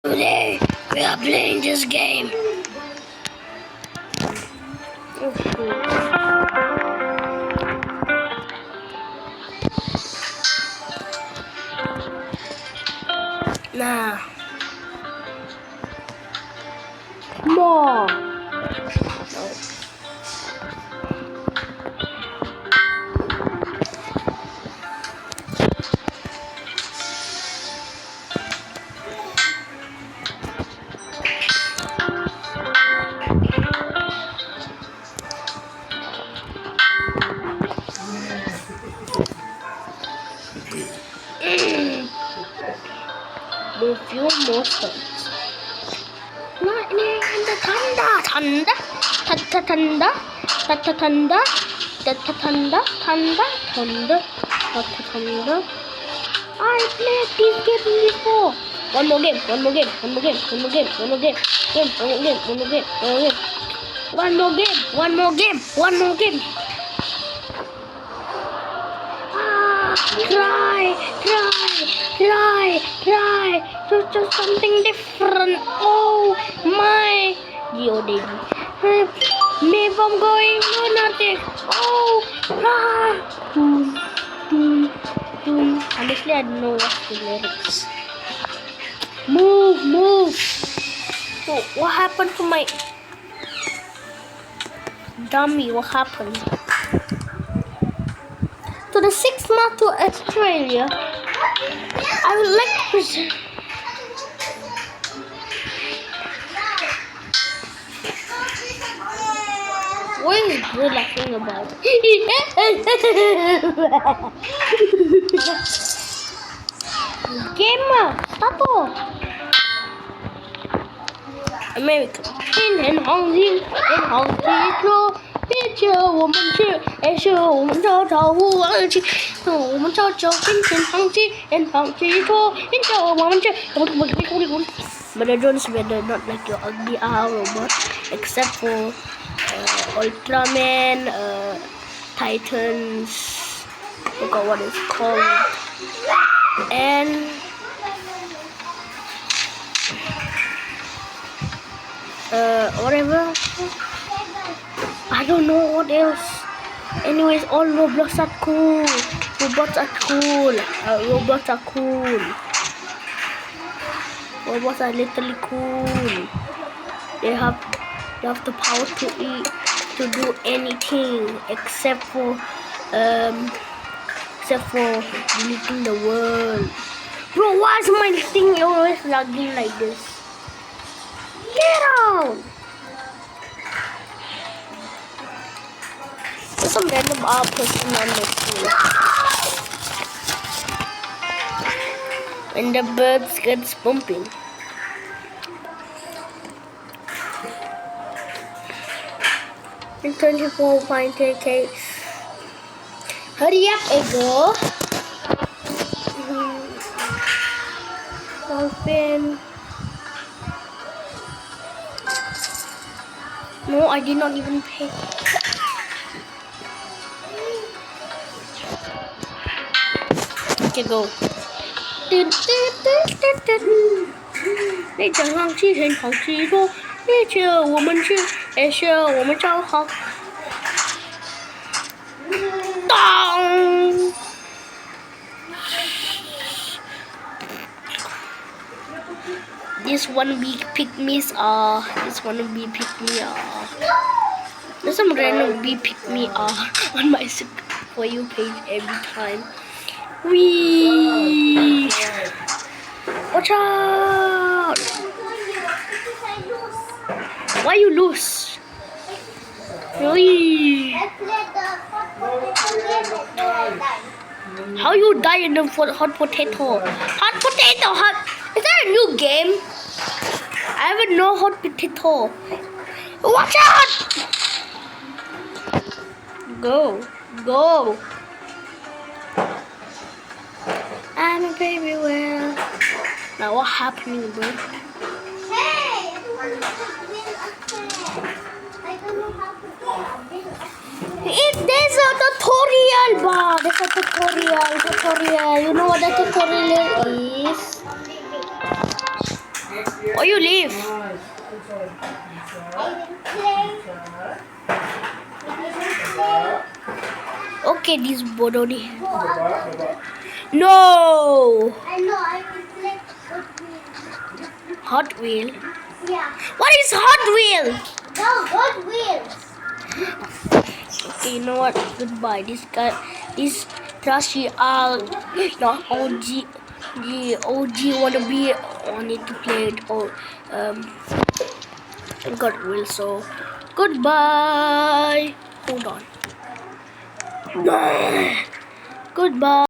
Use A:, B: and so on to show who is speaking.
A: Today we are playing this game. Oh, nah. More. No. With few more stones. Lightning and the thunder, thunder, thunder, thunder, thunder, thunder, thunder, thunder, thunder. I played this game before. One more game, one more game, one more game, one more game, one more game, one more game, one more game, one more game, one more game, one more game. Try. Just something different. Oh my. Geodaisy. Maybe I'm going to nothing. Oh. Doom. Honestly, I don't know what's the lyrics. Move. Oh, what happened to my dummy? What happened? To the 6th month to Australia. I would like to present. What is Bro laughing about? Gamer, stop off. America. In Hong Kong, 别叫我们去，也是我们找找不忘记，我们找找变成航机，航机托，别叫我们去，But I don't swear not like your ugly robot, except for Ultraman, Titans, forgot what it's called, and whatever. I don't know what else. Anyways, all Roblox are cool. Robots are cool. Robots are cool. Robots are literally cool. They have the power to do anything except for deleting the world. Bro, why is my thing always lagging like this? Get out! Some random person on the screen. And the birds gets bumping. In 24.8K. Hurry up, Ego. Open. No, I did not even pay. Okay, go. 你整上机很好吃多，别叫我们去，也是我们找好。当。This one big pick-me's this one big pick-me There's some random big pick-me on my For You page every time. Wee! Watch out! Why you lose? Wee! How you die in the hot potato? Hot potato! Is that a new game? I haven't know hot potato. Watch out! Go! I'm a baby well. Now what happening, bro?
B: Hey, everyone, I don't know how to do
A: If there's a tutorial, bar. There's a tutorial. You know what the tutorial is? Or you leave.
B: I will play.
A: Okay, this Bodoni.
B: Go up.
A: No!
B: I know, I will play with
A: Hot wheel.
B: Yeah.
A: What is Hot wheel?
B: No, good wheels.
A: Okay, you know what? Goodbye. This trashy not OG, the OG wannabe. I need to play it. God will. So goodbye. Hold on. Goodbye.